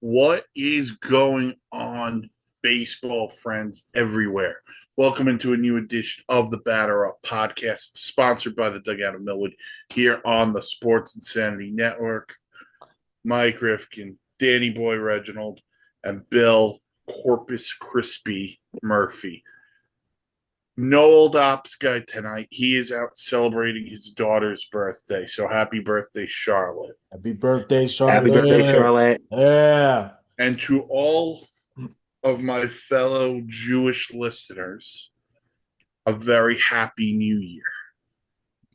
What is going on, baseball friends everywhere? Welcome into a new edition of the Batter Up podcast, sponsored by the Dugout of Millwood here on the Sports Insanity Network. Mike Rifkin, Danny Boy Reginald, and Bill Corpus Crispy Murphy. No old ops guy tonight. He is out celebrating his daughter's birthday. So happy birthday, Charlotte. Happy birthday, Happy birthday, Charlotte. Charlotte. Yeah. And to all of my fellow Jewish listeners, a very happy new year.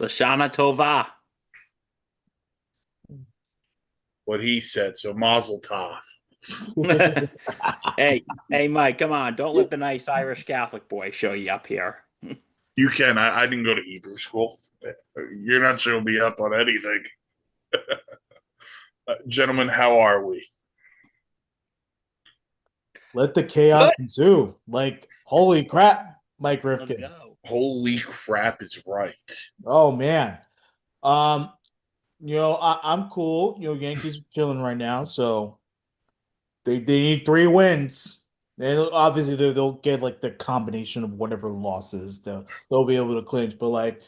Lashana Tova. What he said. So Mazel Tov. Hey, Mike, come on. Don't let the nice Irish Catholic boy show you up here. You can. I didn't go to Hebrew school. You're not showing me up on anything. Gentlemen, how are we? Let the chaos ensue. Like, holy crap, Mike Let's Rifkin. go. Holy crap is right. Oh man. I'm cool. Yankees are chilling right now, so they need 3 wins. And obviously they'll get like the combination of whatever losses they'll be able to clinch. But like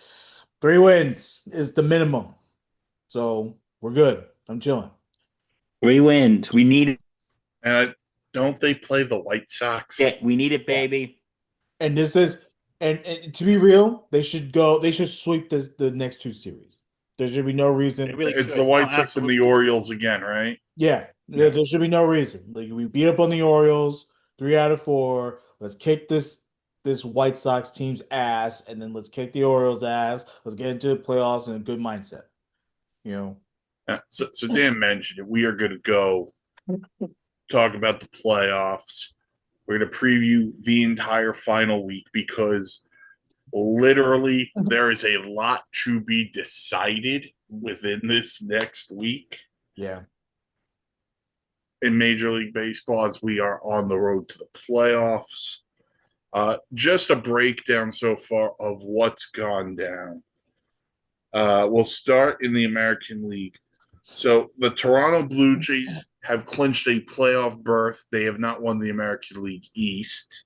3 wins is the minimum. So we're good. I'm chilling. 3 wins. We need it. And don't they play the White Sox? Yeah, we need it, baby. And this is and to be real, they should sweep the next 2 series. There should be no reason. It's the White Sox and the Orioles again, right? Yeah, there should be no reason. Like we beat up on the Orioles 3 out of 4. Let's kick this White Sox team's ass, and then let's kick the Orioles' ass. Let's get into the playoffs in a good mindset. Yeah. So Dan mentioned it. We are going to go talk about the playoffs. We're going to preview the entire final week because literally there is a lot to be decided within this next week. Yeah. In Major League Baseball as we are on the road to the playoffs. Just a breakdown so far of what's gone down. We'll start in the American League. So the Toronto Blue Jays have clinched a playoff berth. They have not won the American League East.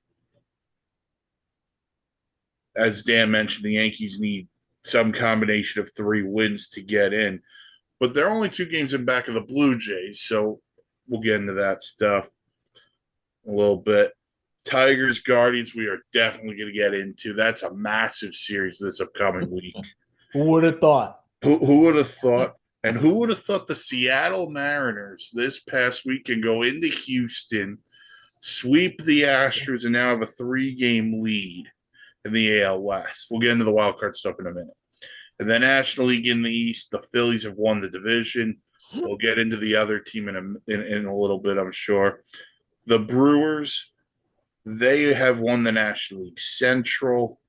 As Dan mentioned, the Yankees need some combination of 3 wins to get in. But they're only 2 games in back of the Blue Jays, so we'll get into that stuff a little bit. Tigers, Guardians, we are definitely going to get into. That's a massive series this upcoming week. Who would have thought? Who would have thought? And who would have thought the Seattle Mariners this past week can go into Houston, sweep the Astros, and now have a 3-game lead in the AL West? We'll get into the wild card stuff in a minute. And then National League in the East, the Phillies have won the division. We'll get into the other team in a little bit, I'm sure. The Brewers, they have won the National League Central.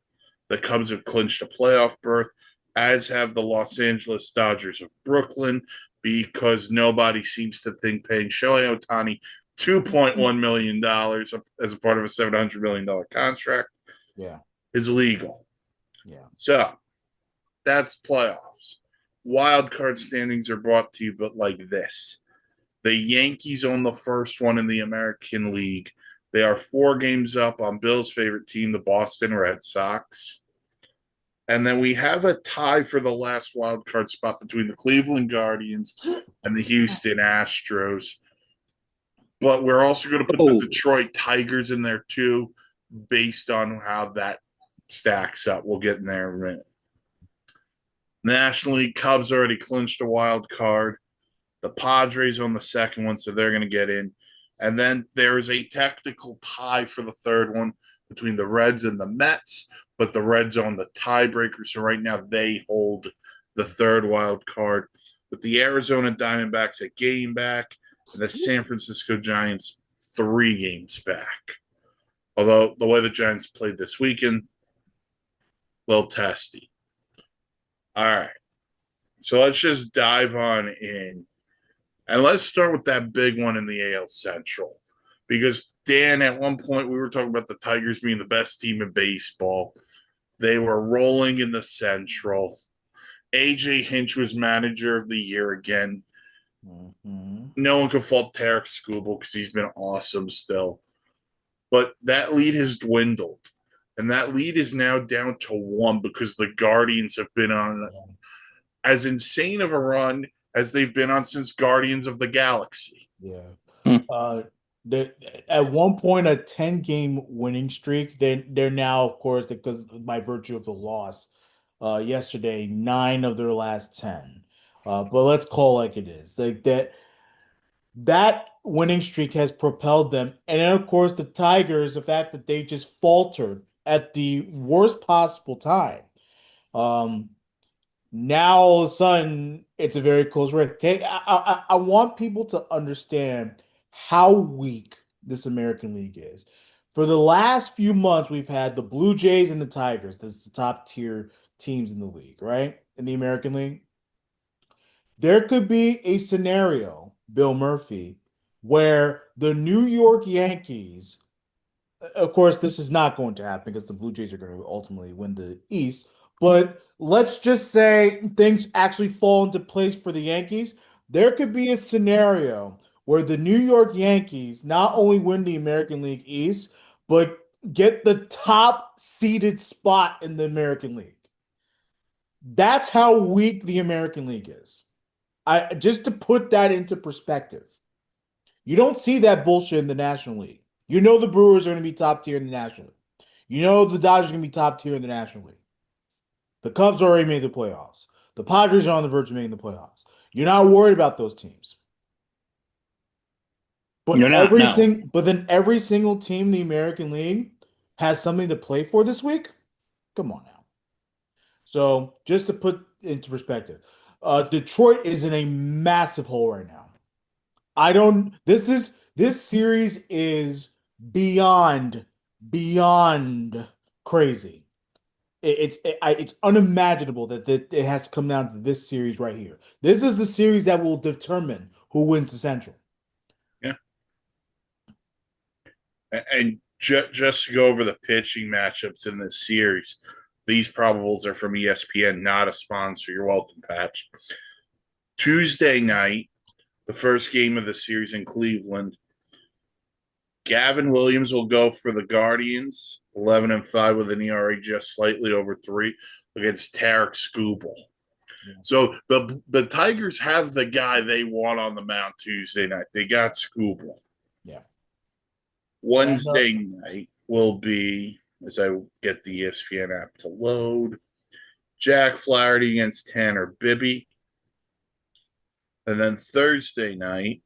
The Cubs have clinched a playoff berth, as have the Los Angeles Dodgers of Brooklyn, because nobody seems to think paying Shohei Ohtani $2.1 million as a part of a $700 million contract is legal. Yeah. So that's playoffs. Wild card standings are brought to you, but like this. The Yankees own the first one in the American League. They are 4 games up on Bill's favorite team, the Boston Red Sox. And then we have a tie for the last wild card spot between the Cleveland Guardians and the Houston Astros. But we're also going to put the Detroit Tigers in there too, based on how that stacks up. We'll get in there in a minute. National League, Cubs already clinched a wild card. The Padres on the second one, so they're going to get in. And then there is a technical tie for the third one between the Reds and the Mets, but the Reds own the tiebreaker, so right now they hold the third wild card. With the Arizona Diamondbacks a game back, and the San Francisco Giants 3 games back. Although the way the Giants played this weekend, a little testy. All right. So let's just dive on in. And let's start with that big one in the AL Central. Because, Dan, at one point we were talking about the Tigers being the best team in baseball. They were rolling in the Central. A.J. Hinch was manager of the year again. Mhm. No one can fault Tarek Skubal because he's been awesome still. But that lead has dwindled. And that lead is now down to 1 because the Guardians have been on as insane of a run as they've been on since Guardians of the Galaxy. Yeah. Hmm. The at one point a 10-game winning streak. They're now, of course, because by virtue of the loss yesterday, 9 of their last 10. But let's call like it is. Like that winning streak has propelled them. And then of course the Tigers, the fact that they just faltered at the worst possible time. Um Now all of a sudden it's a very close race. Okay, I want people to understand how weak this American League is. For the last few months, we've had the Blue Jays and the Tigers. That's the top tier teams in the league, right? In the American League. There could be a scenario, Bill Murphy, where the New York Yankees, of course, this is not going to happen because the Blue Jays are going to ultimately win the East. But let's just say things actually fall into place for the Yankees. There could be a scenario where the New York Yankees not only win the American League East, but get the top seeded spot in the American League. That's how weak the American League is. I just to put that into perspective. You don't see that bullshit in the National League. You know the Brewers are going to be top tier in the National League. You know the Dodgers are going to be top tier in the National League. The Cubs already made the playoffs. The Padres are on the verge of making the playoffs. You're not worried about those teams. But You're not, no. but then every single team in the American League has something to play for this week. Come on now. So just to put into perspective, Detroit is in a massive hole right now. I don't. This series is beyond crazy. It's unimaginable that it has to come down to this series right here. This is the series that will determine who wins the Central. Yeah. And just to go over the pitching matchups in this series, these probables are from ESPN, not a sponsor. You're welcome, Patch. Tuesday night, the first game of the series in Cleveland, Gavin Williams will go for the Guardians, 11-5 with an ERA just slightly over 3 against Tarek Skubal. Yeah. So the Tigers have the guy they want on the mound Tuesday night. They got Skubal. Yeah. Wednesday night will be, as I get the ESPN app to load, Jack Flaherty against Tanner Bibby. And then Thursday night,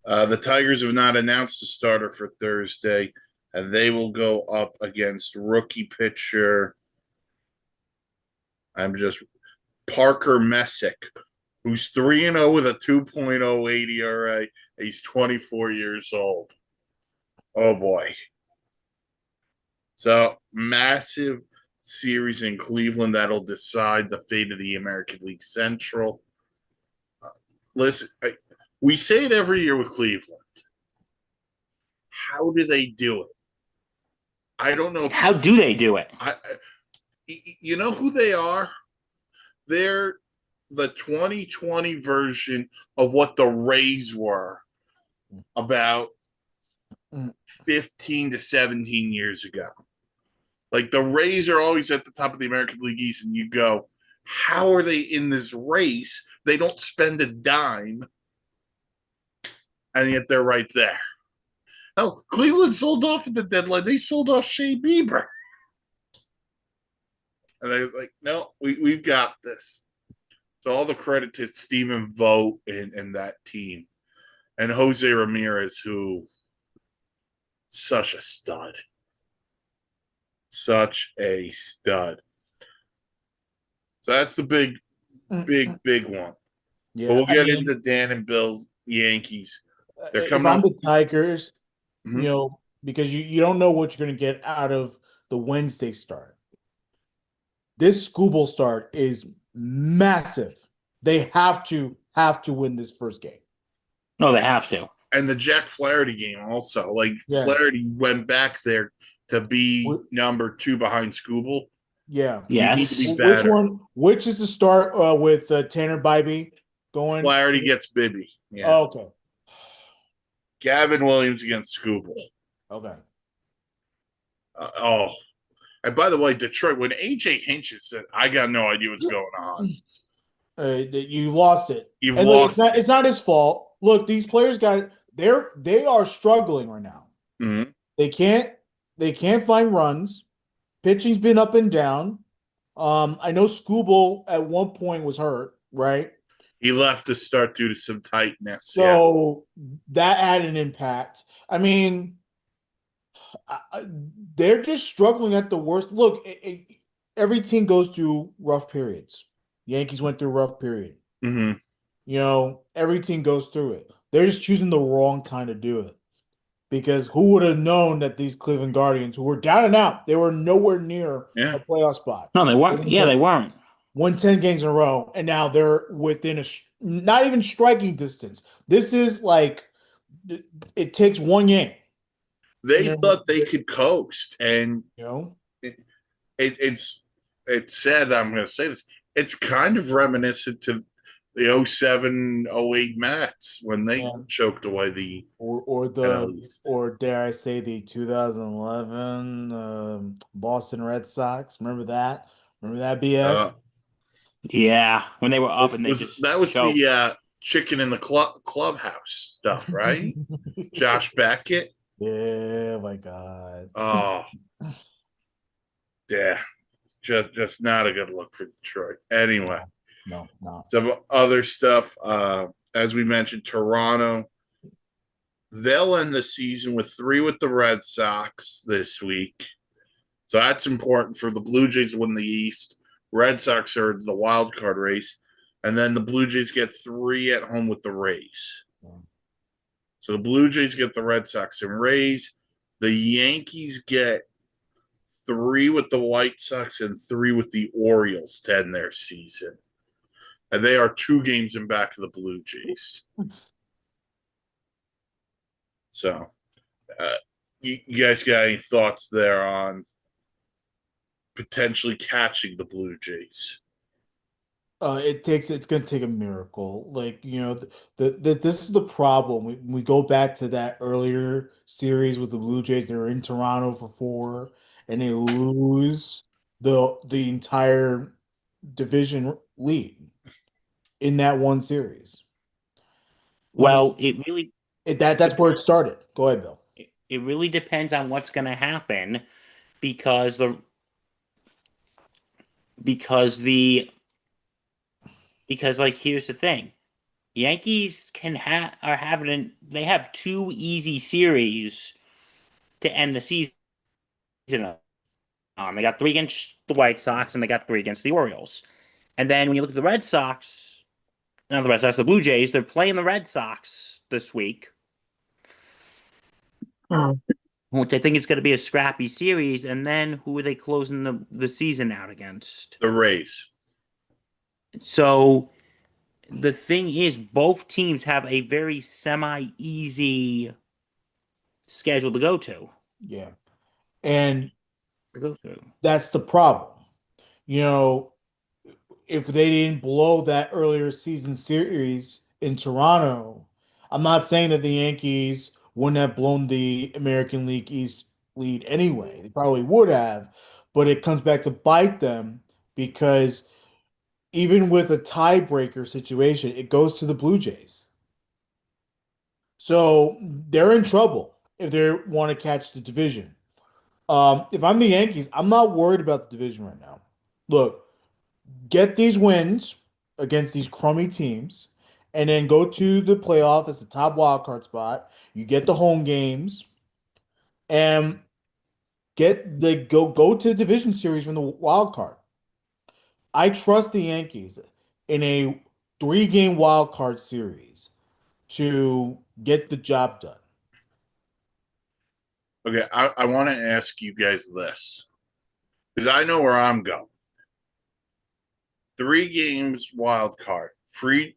the Tigers have not announced a starter for Thursday, and they will go up against rookie pitcher. Parker Messick, who's 3-0 with a 2.08 ERA. He's 24 years old. Oh boy. So massive series in Cleveland that'll decide the fate of the American League Central. Listen, we say it every year with Cleveland. How do they do it? I don't know. How do they do it? You know who they are? They're the 2020 version of what the Rays were about 15 to 17 years ago. Like the Rays are always at the top of the American League East, and you go, how are they in this race? They don't spend a dime, and yet they're right there. Oh, Cleveland sold off at the deadline. They sold off Shea Bieber. And they're like, no, we've got this. So all the credit to Stephen Vogt and that team. And Jose Ramirez, who such a stud. Such a stud. So that's the big one. Yeah, but we'll get into Dan and Bill's Yankees. They're coming up. The Tigers, you know, because you don't know what you're going to get out of the Wednesday start. This Skubal start is massive. They have to win this first game. No, they have to. And the Jack Flaherty game also. Flaherty went back there to be number 2 behind Skubal. Yeah. You need to Yes. be Which better. one? Which is the start with Tanner Bybee going? Flaherty gets Bibby. Yeah. Oh, okay. Gavin Williams against Scooble. Okay. Oh. And by the way, Detroit, when AJ Hinch said, I got no idea what's going on. That you lost it. You've And look, lost it. it's not his fault. Look, these players they are struggling right now. Mhm. They can't find runs. Pitching's been up and down. I know Scooble at one point was hurt, right? He left to start due to some tightness. So that had an impact. I mean, they're just struggling at the worst. Look, every team goes through rough periods. Yankees went through a rough period. Yeah. Mm-hmm. You know, every team goes through it. They're just choosing the wrong time to do it. Because who would have known that these Cleveland Guardians, who were down and out, they were nowhere near a playoff spot. No, they weren't. Yeah, they weren't. Won 10 games in a row, and now they're within not even striking distance. This is like, it takes one game. They thought they could coast, and you know, it's sad that I'm going to say this. It's kind of reminiscent to the 07-08 Mets when they choked away the or dare I say the 2011 Boston Red Sox. Remember that? Remember that BS? Yeah, when they were up and that was choked. The chicken in the clubhouse stuff, right? Josh Beckett. Yeah, my God. Oh, yeah, just not a good look for Detroit. Anyway, no. Some other stuff. As we mentioned, Toronto. They'll end the season with 3 with the Red Sox this week. So that's important for the Blue Jays to win the East. Red Sox are the wild card race. And then the Blue Jays get 3 at home with the Rays. So the Blue Jays get the Red Sox and Rays. The Yankees get 3 with the White Sox and 3 with the Orioles to end their season. And they are 2 games in back of the Blue Jays. So, you guys got any thoughts there on potentially catching the Blue Jays? It's going to take a miracle. Like, you know, this is the problem. We go back to that earlier series with the Blue Jays. They're in Toronto for 4 and they lose the entire division lead in that one series. Well, it really that's where it started. Go ahead, Bill. It really depends on what's going to happen because here's the thing. Yankees they have 2 easy series to end the season. They got 3 against the White Sox and they got 3 against the Orioles. And then when you look at the Red Sox, not the Red Sox, the Blue Jays, they're playing the Red Sox this week. Which I think is going to be a scrappy series. And then who are they closing the season out against? The Rays. So the thing is, both teams have a very semi-easy schedule to go to. Yeah. And that's the problem. You know, if they didn't blow that earlier season series in Toronto, I'm not saying that the Yankees wouldn't have blown the American League East lead anyway. They probably would have, but it comes back to bite them because even with a tiebreaker situation, it goes to the Blue Jays. So they're in trouble if they want to catch the division. If I'm the Yankees, I'm not worried about the division right now. Look, get these wins against these crummy teams, and then go to the playoff as the top wild card spot. You get the home games, and go to the division series from the wild card. I trust the Yankees in a 3-game wild card series to get the job done. Okay, I want to ask you guys this because I know where I'm going. 3 games wild card.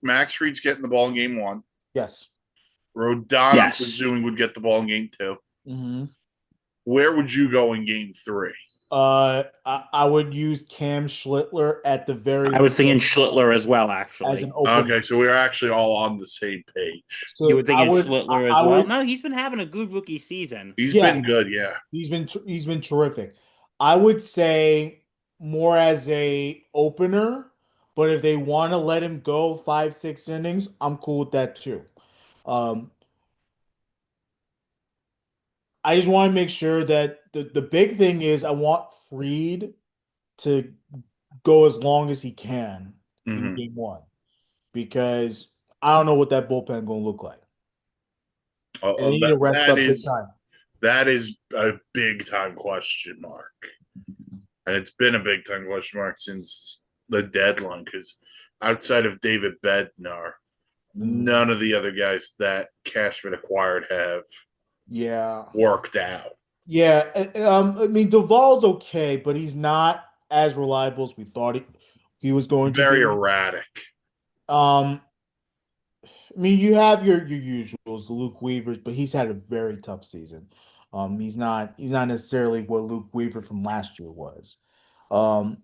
Max Fried's getting the ball in game 1. Yes. Rodon, I'm presuming, would get the ball in game 2. Mm-hmm. Where would you go in game 3? I would use Cam Schlittler at the very I was thinking least Schlittler as well, as an actually. opener. Okay, so we're actually all on the same page. You So were thinking Schlittler as I well? would, No, he's been having a good rookie season. He's yeah, been good, yeah. he's been terrific. I would say more as a opener, but if they want to let him go 5, 6 innings, I'm cool with that too. Um, I just want to make sure that the big thing is I want Freed to go as long as he can in Hmm. game one because I don't know what that bullpen going to look like. And they need to rest That up big is time. a big time question mark, and it's been a big time question mark since the deadline. Because outside of David Bednar, none of the other guys that Cashman acquired have Yeah. worked out. Yeah. I mean, Duvall's okay, but he's not as reliable as we thought he was going to Very be. erratic. Um, I mean, you have your usuals, the Luke Weavers, but he's had a very tough season. He's not necessarily what Luke Weaver from last year was. Um,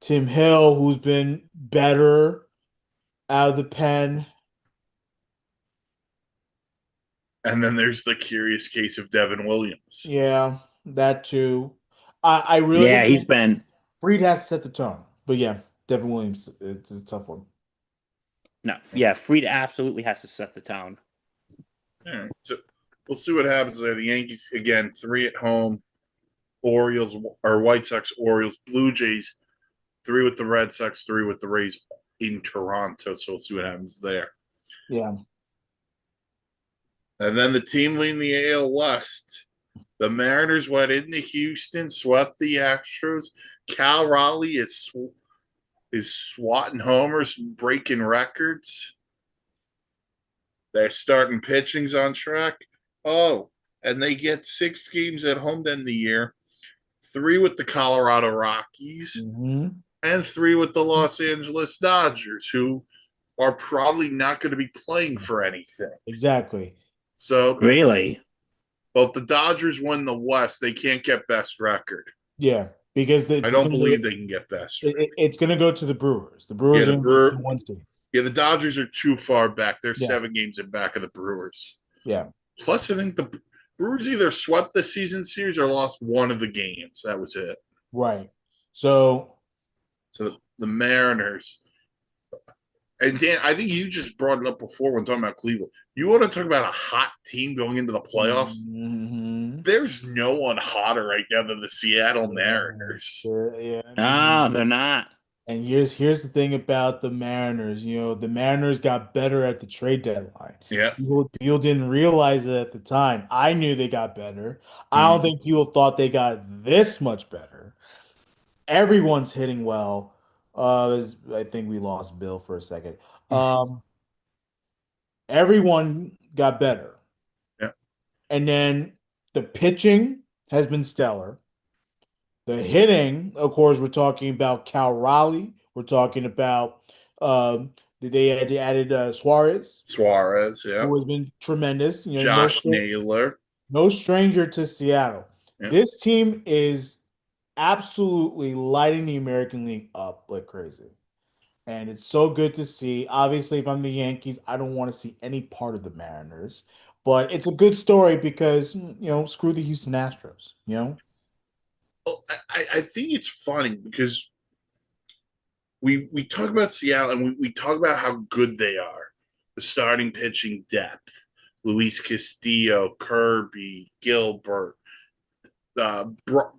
Tim Hill, who's been better out of the pen. And then there's the curious case of Devin Williams. Yeah, that too. I really Yeah, he's been. Freed has to set the tone, but yeah, Devin Williams, it's a tough one. No, yeah, Fried absolutely has to set the tone. All right, so we'll see what happens there. The Yankees again, 3 at home. Orioles or White Sox, Orioles, Blue Jays, 3 with the Red Sox, 3 with the Rays in Toronto. So we'll see what happens there. Yeah, And then the team leading the AL West, the Mariners went into Houston, swept the Astros. Cal Raleigh is swatting homers, breaking records. Their starting pitching's on track. Oh, and they get 6 games at home to end the year. 3 with the Colorado Rockies and 3 with the Los Angeles Dodgers, who are probably not going to be playing for anything. exactly. So Really? both the Dodgers win the West, they can't get best record. Yeah, because I don't believe they can get best record. it's going to go to the Brewers. The Brewers Yeah, are in one seed. Yeah, the Dodgers are too far back. They're Yeah. 7 games in back of the Brewers. Yeah, Plus, I think the Brewers either swept the season series or lost one of the games. That was it. right. So the Mariners. And Dan, I think you just brought it up before when talking about Cleveland. You want to talk about a hot team going into the playoffs? There's no one hotter right now than the Seattle Mariners. Yeah, No, they're not. And here's the thing about the Mariners. You know, the Mariners got better at the trade deadline. Yeah. People didn't realize it at the time. I knew they got better. I don't think people thought they got this much better. Everyone's hitting well. I think we lost Bill for a second. Everyone got better. Yeah. And then the pitching has been stellar. The hitting, of course, we're talking about Cal Raleigh. We're talking about they had added Suarez, yeah. who has been tremendous. You know, Josh Naylor. no stranger to Seattle. Yeah. This team is absolutely lighting the American League up like crazy. And it's so good to see. Obviously, if I'm the Yankees, I don't want to see any part of the Mariners. But it's a good story because, screw the Houston Astros, Well, I think it's funny because we talk about Seattle and we talk about how good they are. The starting pitching depth. Luis Castillo, Kirby, Gilbert,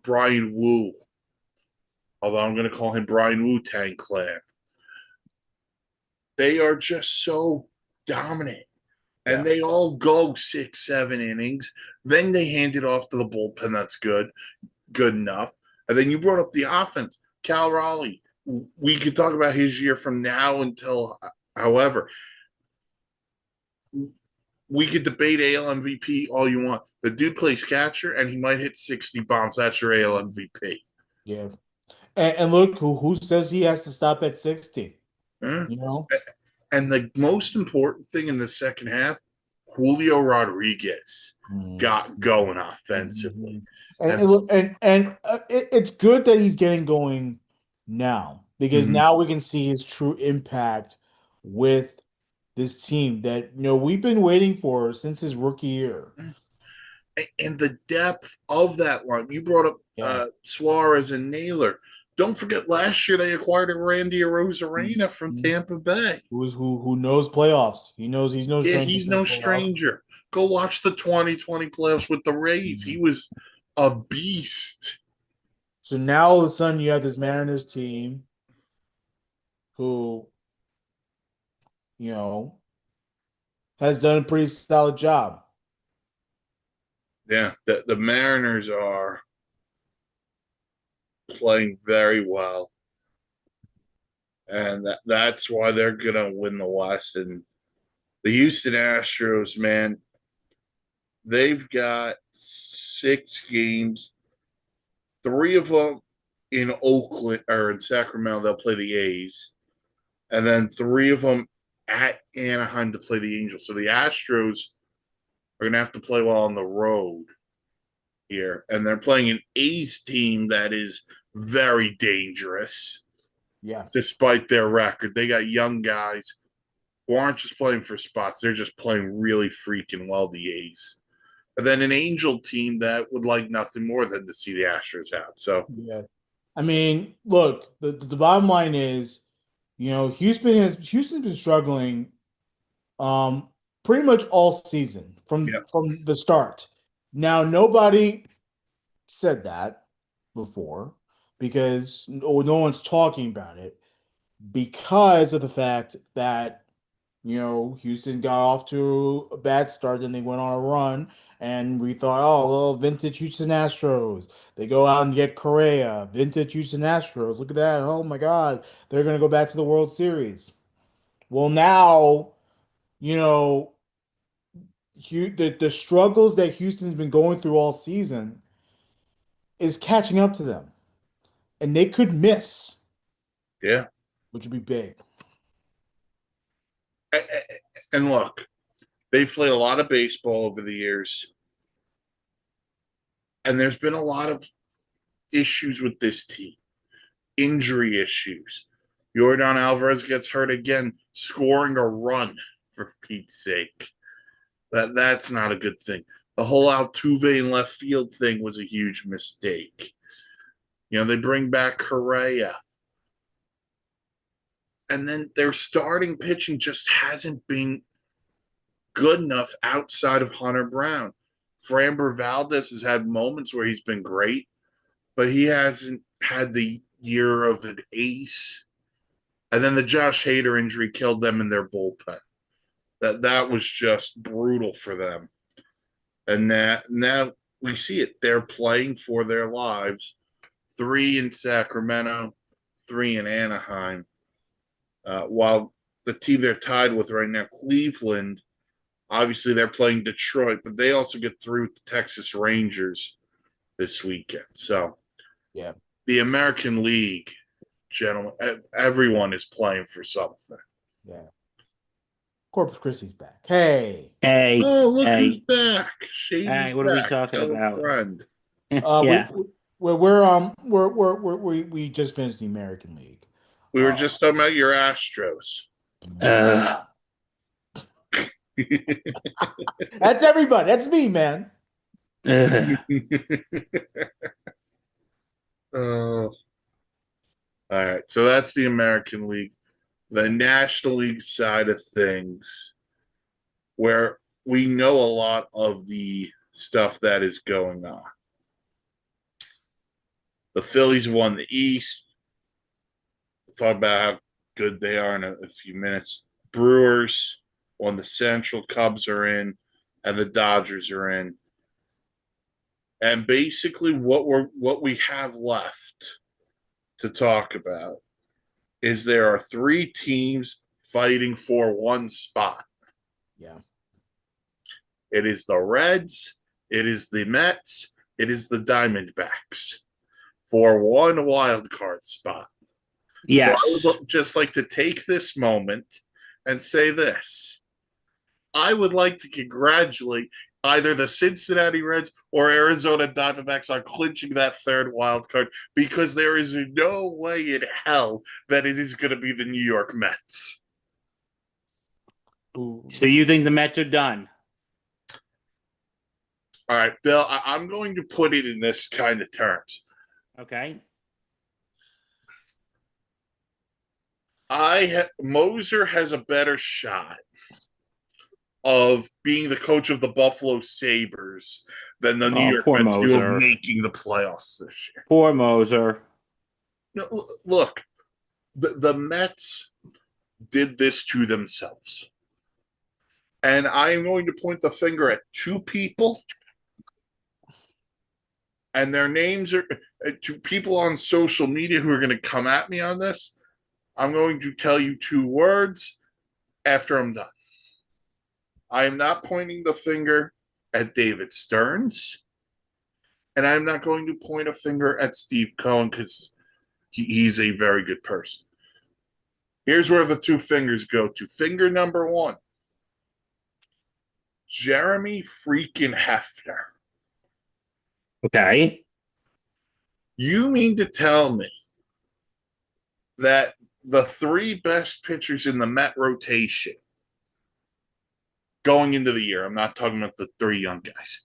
Brian Wu. Although I'm going to call him Brian Wu Tang Clan. They are just so dominant. And they all go 6, 7 innings. Then they hand it off to the bullpen. That's good enough. And then you brought up the offense. Cal Raleigh. We could talk about his year from now until, however, we could debate AL MVP all you want. The dude plays catcher, and he might hit 60 bombs. That's your AL MVP. Yeah. And look, who says he has to stop at 60? Yeah. You know? And the most important thing in the second half, Julio Rodriguez Mm. got going offensively. It's good that he's getting going now because Mhm. now we can see his true impact with this team that we've been waiting for since his rookie year. And the depth of that line. You brought up Yeah. Suarez and Naylor. Don't forget last year they acquired a Randy Arozarena from Mhm. Tampa Bay. Who knows playoffs? He's no Yeah, stranger he's to the no playoffs. stranger. Go watch the 2020 playoffs with the Rays. Mhm. He was a beast. So now all of a sudden you have this Mariners team who, you know, has done a pretty solid job. Yeah, the Mariners are playing very well. And that's why they're going to win the West. And the Houston Astros, man, they've got 6 games, 3 of them in Oakland or in Sacramento. They'll play the A's, and then 3 of them at Anaheim to play the Angels. So the Astros are going to have to play well on the road here, and they're playing an A's team that is very dangerous. Yeah. Despite their record, they got young guys who aren't just playing for spots; they're just playing really freaking well. The A's. And then an Angel team that would like nothing more than to see the Astros out. So Yeah. I mean, look, the bottom line is, Houston's been struggling pretty much all season yeah, from the start. Now nobody said that before because no one's talking about it because of the fact that Houston got off to a bad start, then they went on a run, and we thought, oh, well, vintage Houston Astros. They go out and get Correa, vintage Houston Astros. Look at that. Oh my God, they're gonna go back to the World Series. Well, now, you know, the struggles that Houston's been going through all season is catching up to them. And they could miss, yeah. which would be big. And look, they've played a lot of baseball over the years, and there's been a lot of issues with this team, injury issues. Jordan Alvarez gets hurt again, scoring a run for Pete's sake. That's not a good thing. The whole Altuve in left field thing was a huge mistake. They bring back Correa. And then their starting pitching just hasn't been good enough outside of Hunter Brown. Framber Valdez has had moments where he's been great, but he hasn't had the year of an ace. And then the Josh Hader injury killed them in their bullpen. That was just brutal for them. And now we see it. They're playing for their lives. 3 in Sacramento, 3 in Anaheim. While the team they're tied with right now, Cleveland, obviously they're playing Detroit, but they also get through with the Texas Rangers this weekend. So Yeah. the American League, gentlemen, everyone is playing for something. Yeah. Corpus Christi's back. Hey. Hey, Oh, look hey, who's back. Shady's hey, what are we back. talking Tell about? a friend. Yeah. We just finished the American League. We were just talking about your Astros. Uh, That's everybody. That's me, man. All right. So that's the American League. The National League side of things, where we know a lot of the stuff that is going on. The Phillies won the East. We'll talk about how good they are in a few minutes. Brewers won the Central. Cubs are in, and the Dodgers are in. And basically, what we have left to talk about is there are 3 teams fighting for one spot. Yeah. It is the Reds, it is the Mets, it is the Diamondbacks for one wild card spot. yes. So I would just like to take this moment and say this. I would like to congratulate either the Cincinnati Reds or Arizona Diamondbacks on clinching that third wild card, because there is no way in hell that it is going to be the New York Mets. Ooh. So you think the Mets are done? All right, Bill, I'm going to put it in this kind of terms. Okay. Moser has a better shot of being the coach of the Buffalo Sabres than the New York poor Mets do Moser. of making the playoffs this year. Poor Moser. No, look, the Mets did this to themselves. And I am going to point the finger at two people, and their names are to people on social media who are going to come at me on this. I'm going to tell you two words after I'm done. I am not pointing the finger at David Stearns, and I'm not going to point a finger at Steve Cohen because he's a very good person. Here's where the two fingers go to. Finger number one, Jeremy freaking Hefner. Okay. You mean to tell me that the three best pitchers in the Met rotation going into the year, I'm not talking about the three young guys,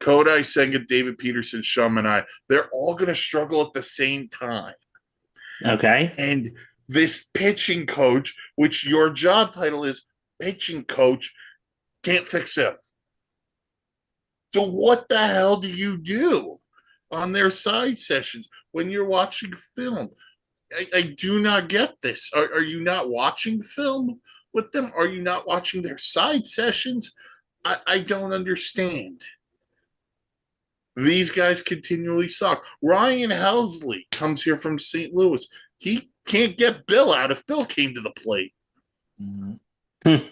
Kodai Senga, David Peterson, Sean Manaea, they're all going to struggle at the same time. Okay. And this pitching coach, which your job title is pitching coach, can't fix him. So what the hell do you do on their side sessions when you're watching film? I do not get this. Are you not watching film with them? Are you not watching their side sessions? I don't understand. These guys continually suck. Ryan Helsley comes here from St. Louis. He can't get Bill out if Bill came to the plate. Mm-hmm.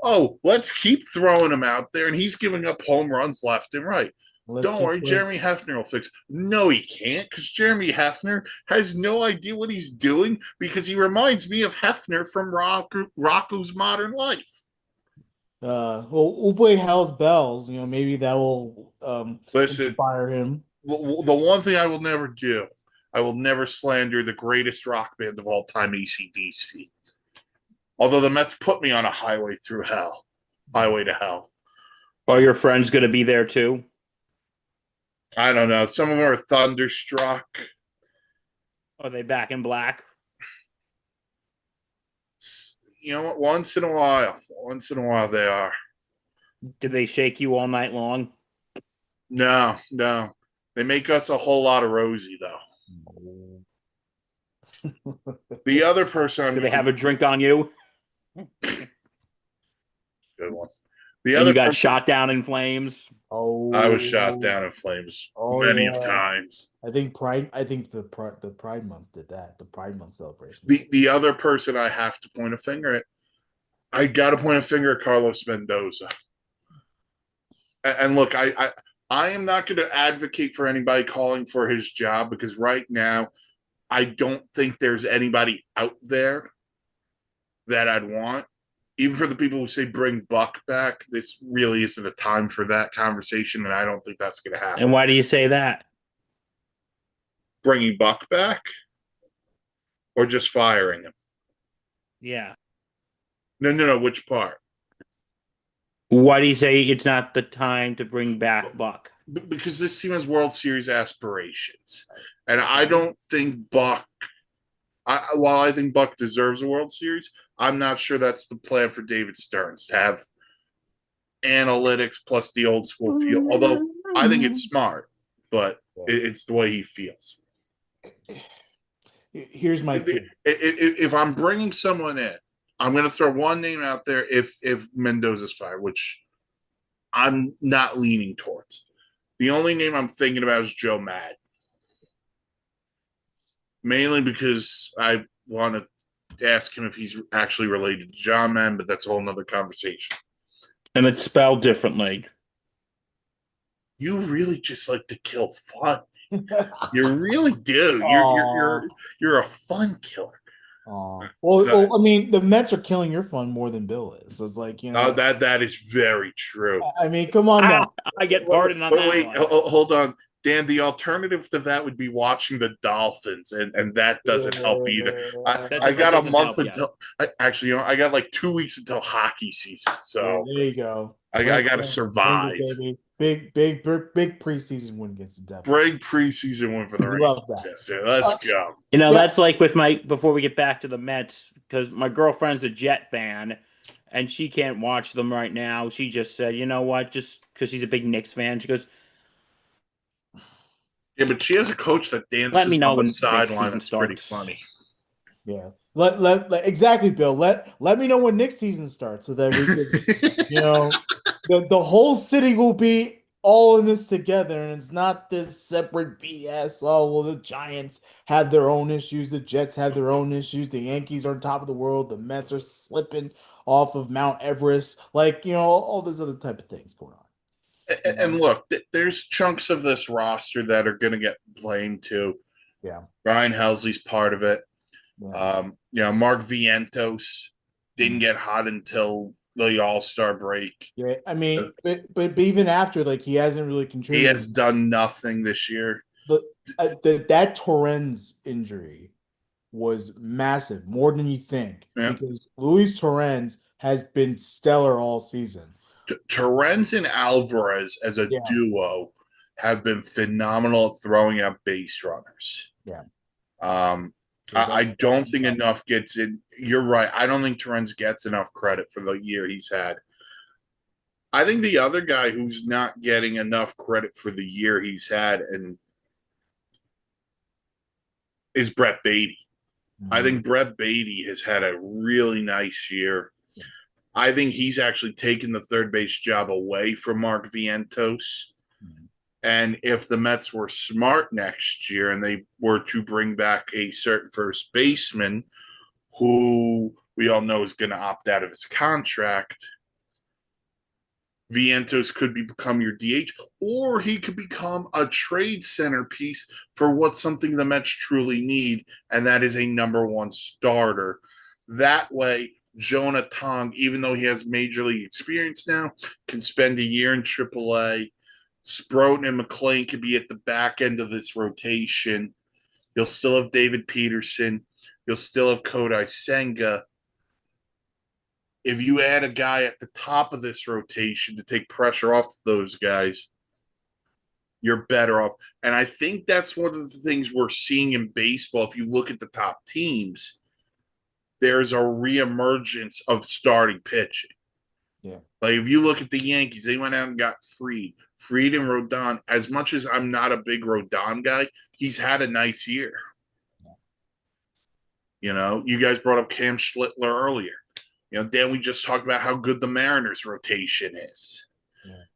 Oh, let's keep throwing him out there, and he's giving up home runs left and right. Don't worry, Jeremy Hefner will fix it. No, he can't, because Jeremy Hefner has no idea what he's doing, because he reminds me of Hefner from Rocco's Modern Life. Well, Uwe Hell's Bells, maybe that will inspire him. The one thing I will never do, I will never slander the greatest rock band of all time, AC/DC. Although the Mets put me on a highway to hell. Are your friends going to be there too? I don't know. Some of them are thunderstruck. Are they back in black? You know what? Once in a while they are. Did they shake you all night long? No. They make us a whole lot of Rosie, though. The other person... Do they have a drink on you? Good one. You got shot down in flames. Oh, I was shot down in flames many of times. I think the Pride Month did that. The Pride Month celebration. The other person I have to point a finger at, I got to point a finger at Carlos Mendoza. And look, I am not going to advocate for anybody calling for his job, because right now I don't think there's anybody out there that I'd want. Even for the people who say bring Buck back, this really isn't a time for that conversation, and I don't think that's going to happen. And why do you say that? Bringing Buck back? Or just firing him? Yeah. No. Which part? Why do you say it's not the time to bring back Buck? Because this team has World Series aspirations. And I don't think Buck, while I think Buck deserves a World Series, I'm not sure that's the plan for David Stearns, to have analytics plus the old school feel. Although I think it's smart, but it's the way he feels. Here's my thing. If I'm bringing someone in, I'm going to throw one name out there if Mendoza's fired, which I'm not leaning towards. The only name I'm thinking about is Joe Maddon. Mainly because I want to ask him if he's actually related to John Madden, but that's a whole nother conversation. And it's spelled differently. You really just like to kill fun. You really do. You're a fun killer. Well, I mean, the Mets are killing your fun more than Bill is. So it's like, that is very true. I mean, come on now. I get pardoned on that Wait, one. hold on. Dan, the alternative to that would be watching the Dolphins, and that doesn't help either. I got a doesn't month help, yeah. until actually, I got like 2 weeks until hockey season, so There you go. I got to survive. Baby. Big preseason win against the Devils. Big preseason win for the We love that. Rangers. Let's go. That's like with before we get back to the Mets, because my girlfriend's a Jet fan, and she can't watch them right now. She just said, you know what, just because she's a big Knicks fan, she goes, Yeah, but she has a coach that dances let me know on when the next sideline. season That's pretty starts. funny. Yeah. Exactly, Bill. Let me know when next season starts so that we could, the whole city will be all in this together, and it's not this separate BS. Oh, well, the Giants have their own issues, the Jets have their own issues, the Yankees are on top of the world, the Mets are slipping off of Mount Everest, all those other type of things going on. And look, there's chunks of this roster that are going to get blamed too. Yeah. Ryan Helsley's part of it. Yeah. Mark Vientos didn't get hot until the All-Star break. Yeah, I mean, but even after, he hasn't really contributed. He has done nothing this year. That Torrens injury was massive, more than you think, because Luis Torrens has been stellar all season. Torrens and Alvarez as a duo have been phenomenal at throwing out base runners. Yeah. I don't think enough gets in. You're right. I don't think Torrens gets enough credit for the year he's had. I think the other guy who's not getting enough credit for the year he's had is Brett Beatty. Mm-hmm. I think Brett Beatty has had a really nice year. Yeah. I think he's actually taken the third base job away from Mark Vientos. And if the Mets were smart next year and they were to bring back a certain first baseman who we all know is going to opt out of his contract, Vientos could become your DH, or he could become a trade centerpiece for what's something the Mets truly need, and that is a number one starter. That way, Jonah Tong, even though he has major league experience now, can spend a year in AAA. Sproat and McClain could be at the back end of this rotation. You'll still have David Peterson. You'll still have Kodai Senga. If you add a guy at the top of this rotation to take pressure off those guys, you're better off. And I think that's one of the things we're seeing in baseball. If you look at the top teams, there's a reemergence of starting pitching. Yeah. Like if you look at the Yankees, they went out and got Fried and Rodon. As much as I'm not a big Rodon guy, he's had a nice year. You guys brought up Cam Schlittler earlier. Dan, we just talked about how good the Mariners rotation is.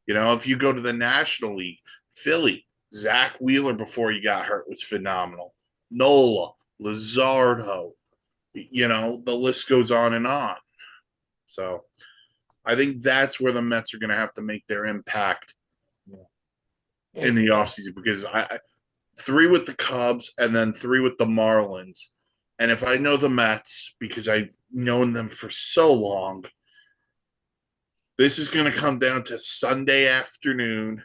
Yeah. If you go to the National League, Philly, Zach Wheeler before he got hurt was phenomenal. Nola, Luzardo, the list goes on and on. So I think that's where the Mets are going to have to make their impact in the offseason, because I 3 with the Cubs and then 3 with the Marlins. And if I know the Mets, because I've known them for so long, this is going to come down to Sunday afternoon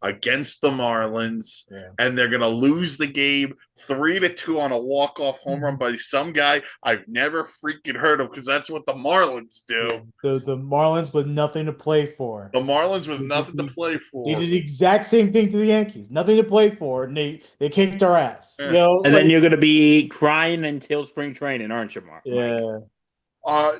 against the Marlins, and they're going to lose the game 3-2 on a walk-off home run by some guy I've never freaking heard of, because that's what the Marlins do. The Marlins with nothing to play for. The Marlins with nothing to play for. They did the exact same thing to the Yankees. Nothing to play for, and they kicked our ass. And then you're going to be crying until spring training, aren't you, Mark? Yeah.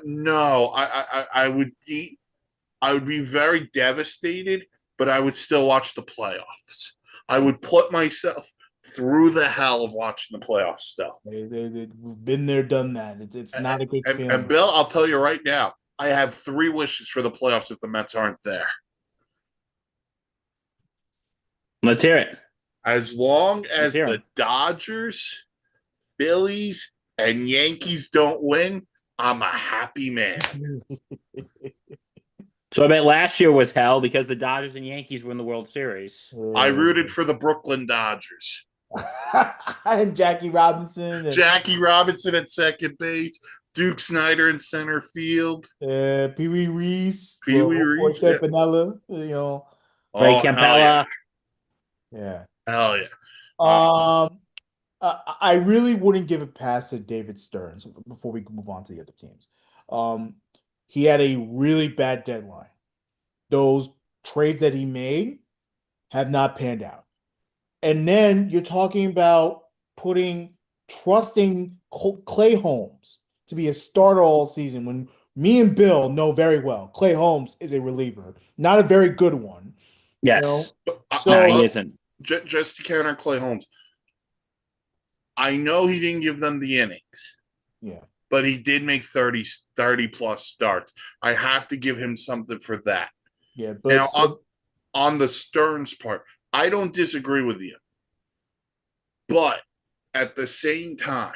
No, I would be very devastated, but I would still watch the playoffs. I would put myself through the hell of watching the playoffs still. We've been there, done that. It's not a good feeling. And Bill, I'll tell you right now, I have 3 wishes for the playoffs if the Mets aren't there. Let's hear it. As long as the Dodgers, Phillies, and Yankees don't win, I'm a happy man. So I bet last year was hell because the Dodgers and Yankees were in the World Series. I rooted for the Brooklyn Dodgers. and Jackie Robinson, and Jackie Robinson at second base, Duke Snyder in center field, Pee Wee Reese, Pee Wee or Reese. Yeah. Campanella. You know, Ray Oh, hell yeah. Campella. yeah. Hell yeah. I really wouldn't give a pass to David Stearns before we move on to the other teams. He had a really bad deadline. Those trades that he made have not panned out. And then you're talking about trusting Clay Holmes to be a starter all season when me and Bill know very well Clay Holmes is a reliever, not a very good one. You know? Yes. But No, So he isn't. just to counter Clay Holmes, I know he didn't give them the innings, yeah. but he did make 30 plus starts. I have to give him something for that. Yeah, Now, but on the Stearns part, I don't disagree with you. But at the same time,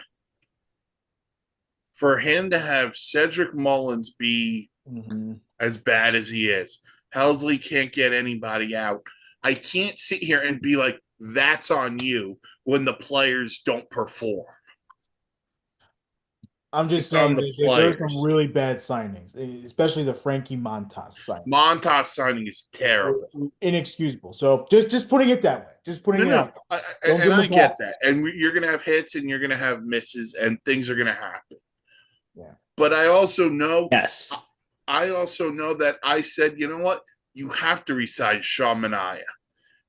for him to have Cedric Mullins be as bad as he is, Helsley can't get anybody out. I can't sit here and be like, that's on you when the players don't perform. I'm just It's on saying the that there's some players. really bad signings, especially the Frankie Montas signing. Montas signing is terrible. Inexcusable. So just putting it that way. Just putting it out. Don't give him a get pass. that. And you're going to have hits and you're going to have misses and things are going to happen. Yeah. But I also know Yes. I also know that I said, you know what? You have to resign Sean Manaea.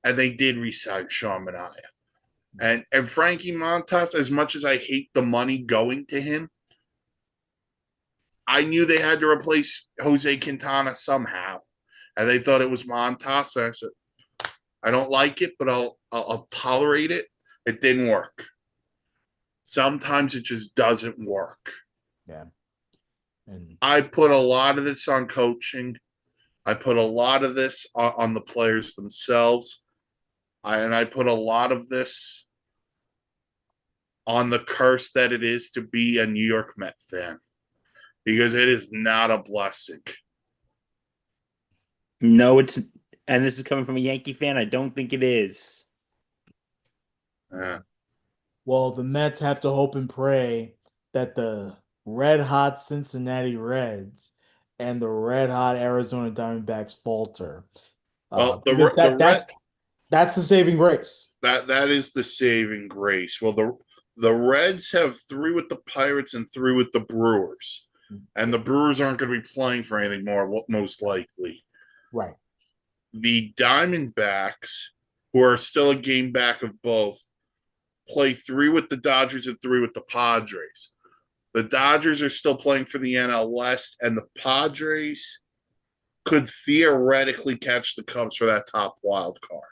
And they did resign Sean Manaea. And Frankie Montas, as much as I hate the money going to him, I knew they had to replace Jose Quintana somehow. And they thought it was Montas. And I said, I don't like it, but I'll tolerate it. It didn't work. Sometimes it just doesn't work. Yeah. And I put a lot of this on coaching. I put a lot of this on the players themselves. I put a lot of this on the curse that it is to be a New York Met fan because it is not a blessing. No, it's, and this is coming from a Yankee fan. I don't think it is. Well, the Mets have to hope and pray that the red hot Cincinnati Reds and the red hot Arizona Diamondbacks falter. Well, that's the saving grace. That is the saving grace. Well, the Reds have 3 with the Pirates and 3 with the Brewers, and the Brewers aren't going to be playing for anything more, most likely. Right. The Diamondbacks, who are still a game back of both, play 3 with the Dodgers and 3 with the Padres. The Dodgers are still playing for the NL West, and the Padres could theoretically catch the Cubs for that top wild card.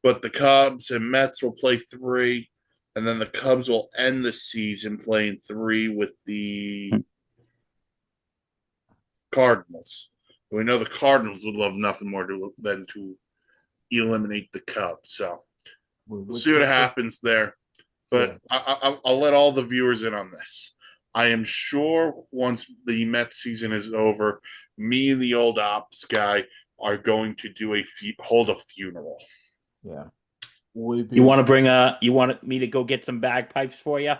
But the Cubs and Mets will play 3, and then the Cubs will end the season playing 3 with the Cardinals. We know the Cardinals would love nothing more than to eliminate the Cubs. So we'll see what happens there. But yeah. I'll let all the viewers in on this. I am sure once the Mets season is over, me and the old ops guy are going to do hold a funeral. Yeah. You want me to go get some bagpipes for you?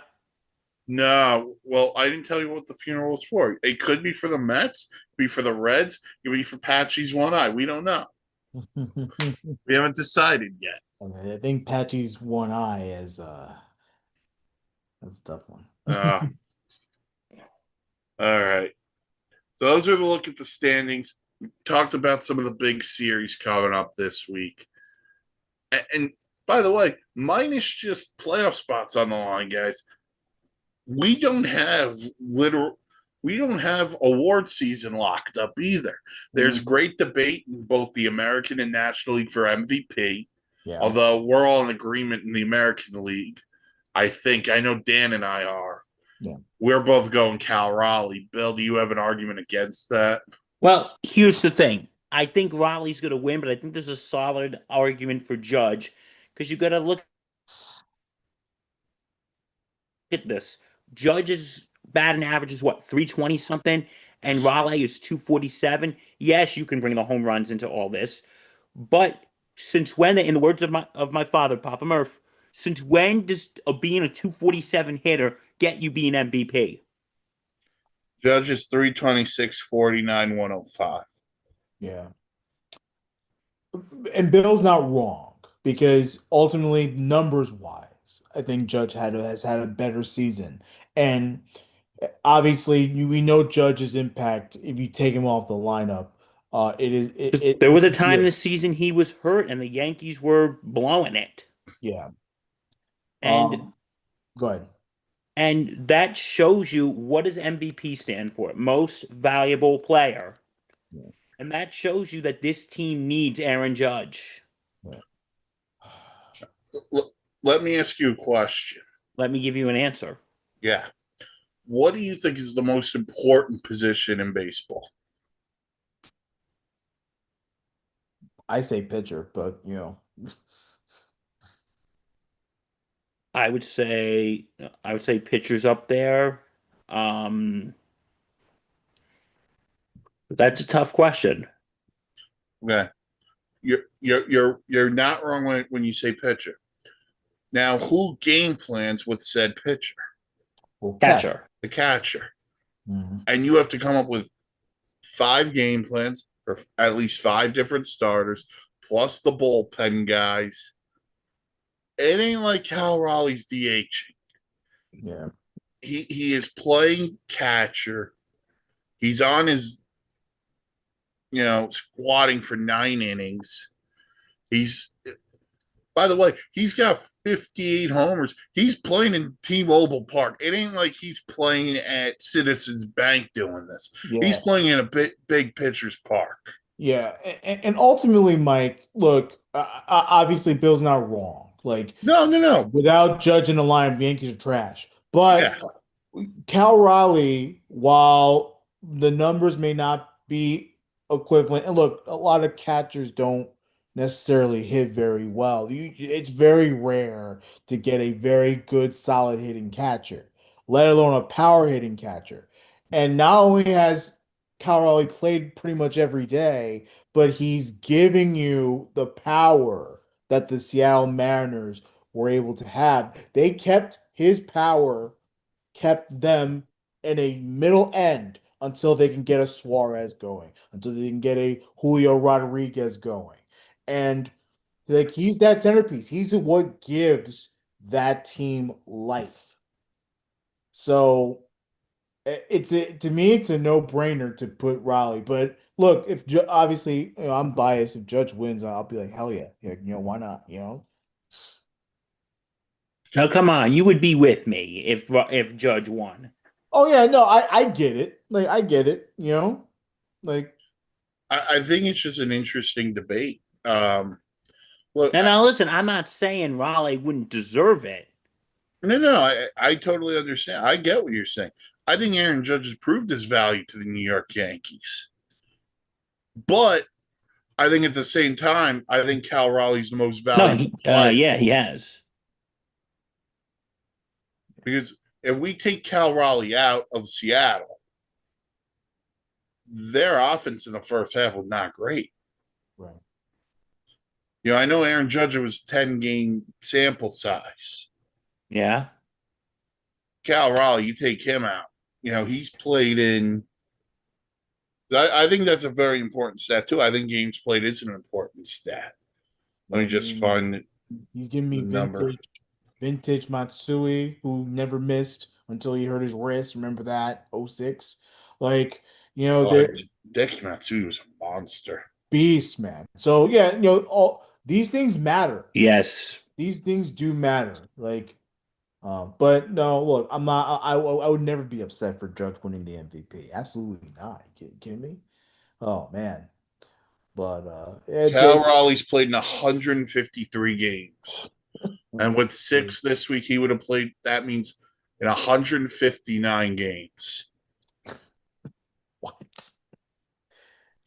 No. Well, I didn't tell you what the funeral was for. It could be for the Mets, be for the Reds, it could be for Patchy's one eye. We don't know. We haven't decided yet. I think Patchy's one eye is that's a tough one. All right. So those are the look at the standings. We talked about some of the big series coming up this week. And by the way, minus just playoff spots on the line, guys. We don't have award season locked up either. There's great debate in both the American and National League for MVP. Yeah. Although we're all in agreement in the American League. I think. I know Dan and I are. Yeah. We're both going Cal Raleigh. Bill, do you have an argument against that? Well, here's the thing. I think Raleigh's going to win, but I think there's a solid argument for Judge because you got to look at this. Judge's batting average is what, 320 something, and Raleigh is 247. Yes, you can bring the home runs into all this, but since when, in the words of my father, Papa Murph, Since when does being a 247 hitter get you being MVP? Judge is 326, 49, 105. Yeah. And Bill's not wrong because ultimately, numbers wise, I think Judge has had a better season. And obviously, we know Judge's impact if you take him off the lineup. It is There was a yeah, time this season he was hurt and the Yankees were blowing it. yeah. And Go ahead. and that shows you, what does MVP stand for? Most valuable player. Yeah. And that shows you that this team needs Aaron Judge. Yeah. Let me ask you a question. Let me give you an answer. Yeah. What do you think is the most important position in baseball? I say pitcher, but I would say pitchers up there. That's a tough question. Okay. You're not wrong when you say pitcher. Now, who game plans with said pitcher? well, Catcher. The catcher. Mhm. And you have to come up with 5 game plans or at least 5 different starters plus the bullpen guys. It ain't like Cal Raleigh's DH. Yeah. He is playing catcher. He's on his squatting for 9 innings. He's by the way, he's got 58 homers. He's playing in T-Mobile Park. It ain't like he's playing at Citizens Bank doing this. Yeah. He's playing in a big pitcher's park. Yeah, and ultimately, Mike, look, obviously, Bill's not wrong. Like, No. without judging the line, Yankees are trash. But Yeah. Cal Raleigh, while the numbers may not be equivalent, and look, a lot of catchers don't necessarily hit very well. It's very rare to get a very good, solid hitting catcher, let alone a power hitting catcher. And not only has Cal Raleigh played pretty much every day, but he's giving you the power that the Seattle Mariners were able to have. They kept his power, kept them in a middle end until they can get a Suarez going, until they can get a Julio Rodriguez going. And like he's that centerpiece. He's what gives that team life. So to me, it's a no-brainer to put Raleigh. But look, if obviously I'm biased, if Judge wins, I'll be like, hell yeah, why not? Now, come on, you would be with me if Judge won. Oh yeah, no, I get it. Like I get it. Like I think it's just an interesting debate. Look, Now listen, I'm not saying Raleigh wouldn't deserve it. no, I totally understand. I get what you're saying. I think Aaron Judge has proved his value to the New York Yankees. But I think at the same time, I think Cal Raleigh's the most valuable player. Yeah, he has. Because if we take Cal Raleigh out of Seattle, their offense in the first half was not great. right. I know Aaron Judge was 10-game sample size. Yeah. Cal Raleigh, you take him out. He's played in. I think that's a very important stat too. I think games played is an important stat. Let me just find He's giving me vintage Matsui, who never missed until he hurt his wrist. Remember that? 06. Like, they're Dick Matsui was a monster. beast, man. So yeah, all these things matter. Yes. These things do matter. Like, but no, look, I'm not. I would never be upset for Judge winning the MVP. Absolutely not. You kidding me? Oh man. But Cal Raleigh's played in 153 games. And with 6 this week, he would have played. That means in 159 games. What?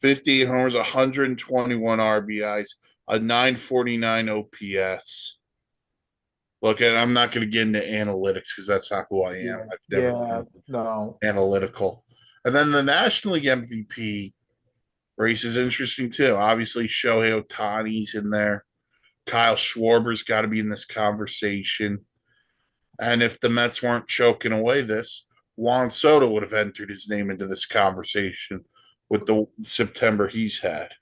58 homers, 121 RBIs, a 949 OPS. Look, and I'm not going to get into analytics because that's not who I am. Yeah, I've never no. analytical. And then the National League MVP race is interesting too. Obviously, Shohei Ohtani's in there. Kyle Schwarber's got to be in this conversation. And if the Mets weren't choking away this, Juan Soto would have entered his name into this conversation with the September he's had.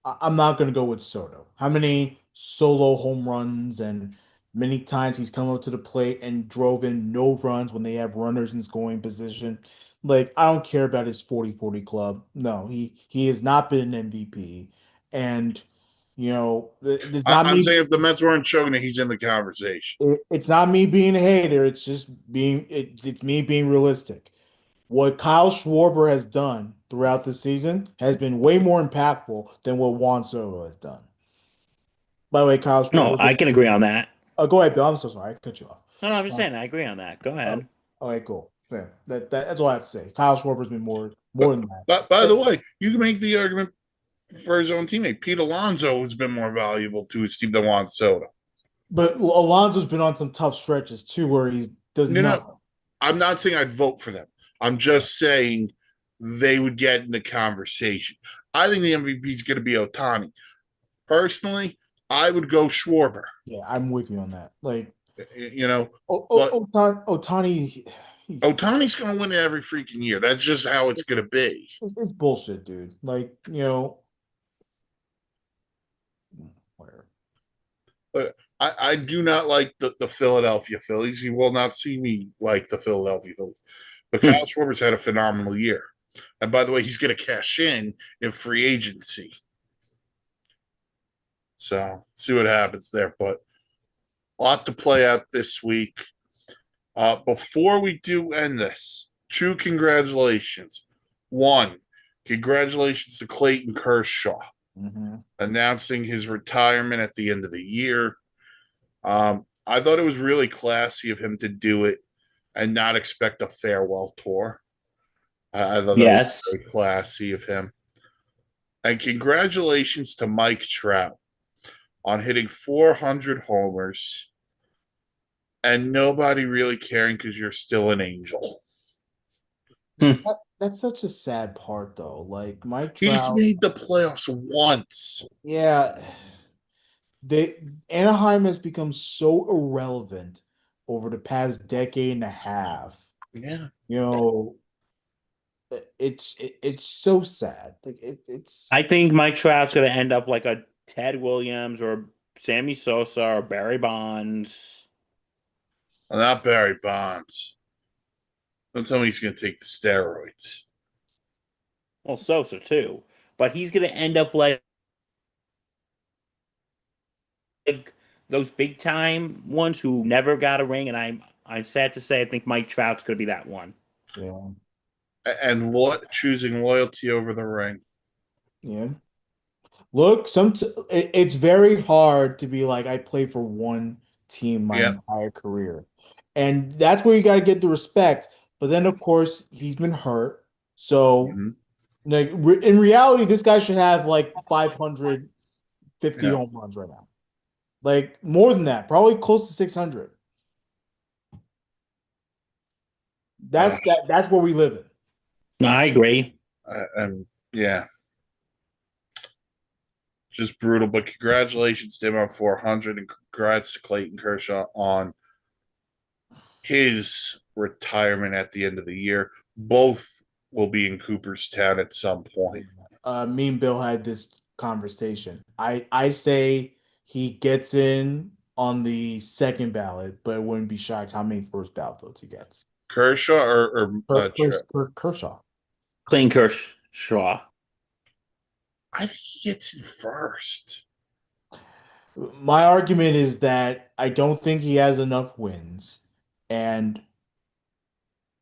I'm not going to go with Soto. How many solo home runs and many times he's come up to the plate and drove in no runs when they have runners in scoring position? Like, I don't care about his 40-40 club. No, he has not been an MVP. And, it's not I'm me. saying if the Mets weren't choking it, he's in the conversation. It's not me being a hater. It's just it's me being realistic. What Kyle Schwarber has done throughout the season has been way more impactful than what Juan Soto has done. By the way, Kyle No, I Schwarber. can agree on that. Oh, go ahead, Bill. I'm so sorry. I cut you off. No, I'm just saying I agree on that. Go ahead. Okay, cool. Fair. That's all I have to say. Kyle Schwarber's been more than that. But by the way, you can make the argument for his own teammate. Pete Alonso has been more valuable to his team than Juan Soto. But Alonso's been on some tough stretches too, where he does nothing. I'm not saying I'd vote for them. I'm just saying they would get in the conversation. I think the MVP is going to be Ohtani. Personally, I would go Schwarber. Yeah, I'm with you on that. Like, Ohtani's going to win it every freaking year. That's just how it's going to be. It's bullshit, dude. Like, whatever. I do not like the Philadelphia Phillies. You will not see me like the Philadelphia Phillies. But Kyle Schwarber's had a phenomenal year. And by the way, he's going to cash in free agency. So see what happens there. But a lot to play out this week. Before we do end this, 2 congratulations. 1, congratulations to Clayton Kershaw, announcing his retirement at the end of the year. I thought it was really classy of him to do it and not expect a farewell tour. I thought that was very classy of him. And congratulations to Mike Trout on hitting 400 homers and nobody really caring because you're still an Angel. That's such a sad part, though. Like, Mike Trout, he's made the playoffs once. Yeah. Anaheim has become so irrelevant over the past decade and a half. Yeah. It's so sad. Like it's I think Mike Trout's gonna end up like a Ted Williams or Sammy Sosa or Barry Bonds. Not Barry Bonds. Don't tell me he's gonna take the steroids. Well, Sosa too. But he's gonna end up like those big time ones who never got a ring, and I'm sad to say I think Mike Trout's gonna be that one. Yeah. And choosing loyalty over the ring. Yeah. Look, it's very hard to be like, I play for one team my entire career. And that's where you got to get the respect. But then, of course, he's been hurt. So, like, in reality, this guy should have like 550 home runs right now. Like, more than that, probably close to 600. That's where we live in. No, I agree. Yeah. Just brutal, but congratulations to him on 400 and congrats to Clayton Kershaw on his retirement at the end of the year. Both will be in Cooperstown at some point. Me and Bill had this conversation. I say he gets in on the second ballot, but I wouldn't be shocked how many first ballot votes he gets. Kershaw or Kershaw? Clayton Kershaw. I think he gets in first. My argument is that I don't think he has enough wins. And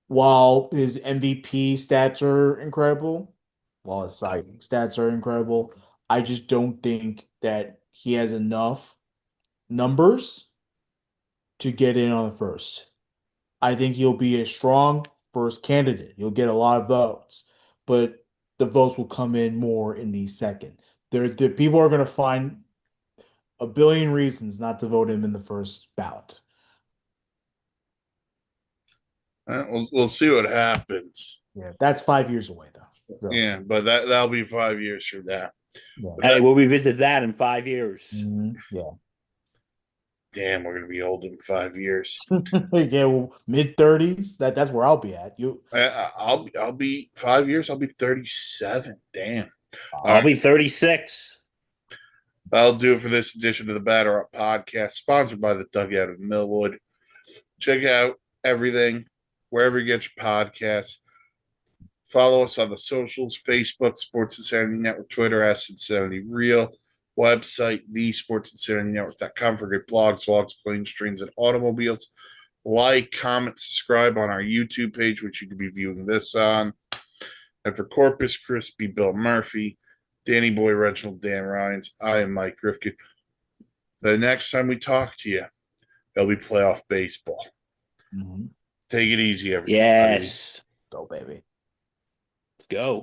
while his MVP stats are incredible, while his Cy Young stats are incredible, I just don't think that he has enough numbers to get in on the first. I think he'll be a strong first candidate. He'll get a lot of votes, but the votes will come in more in the second. The people are going to find a billion reasons not to vote him in the first ballot. We'll see what happens. Yeah, that's 5 years away, though. So. Yeah, but that'll be 5 years from now. Yeah. Hey, we'll revisit that in 5 years. Yeah. Damn, we're gonna be old in 5 years. Yeah, well, mid-30s. That's where I'll be at. I'll be 5 years. I'll be 37. Damn. I'll be 36. That'll do it for this edition of the Batter Up Podcast, sponsored by the Dugout of Millwood. Check out everything wherever you get your podcasts. Follow us on the socials: Facebook, Sports Insanity Network, Twitter, @Insanity Real, website, thesportsinsanitynetwork.com for great blogs, vlogs, planes, trains, and automobiles. Like, comment, subscribe on our YouTube page, which you could be viewing this on. And for Corpus Christi, Bill Murphy, Danny Boy, Reginald, Dan Ryans, I am Mike Rifkin. The next time we talk to you, it'll be playoff baseball. Mm-hmm. Take it easy, everybody. Yes. Go, baby. Let's go.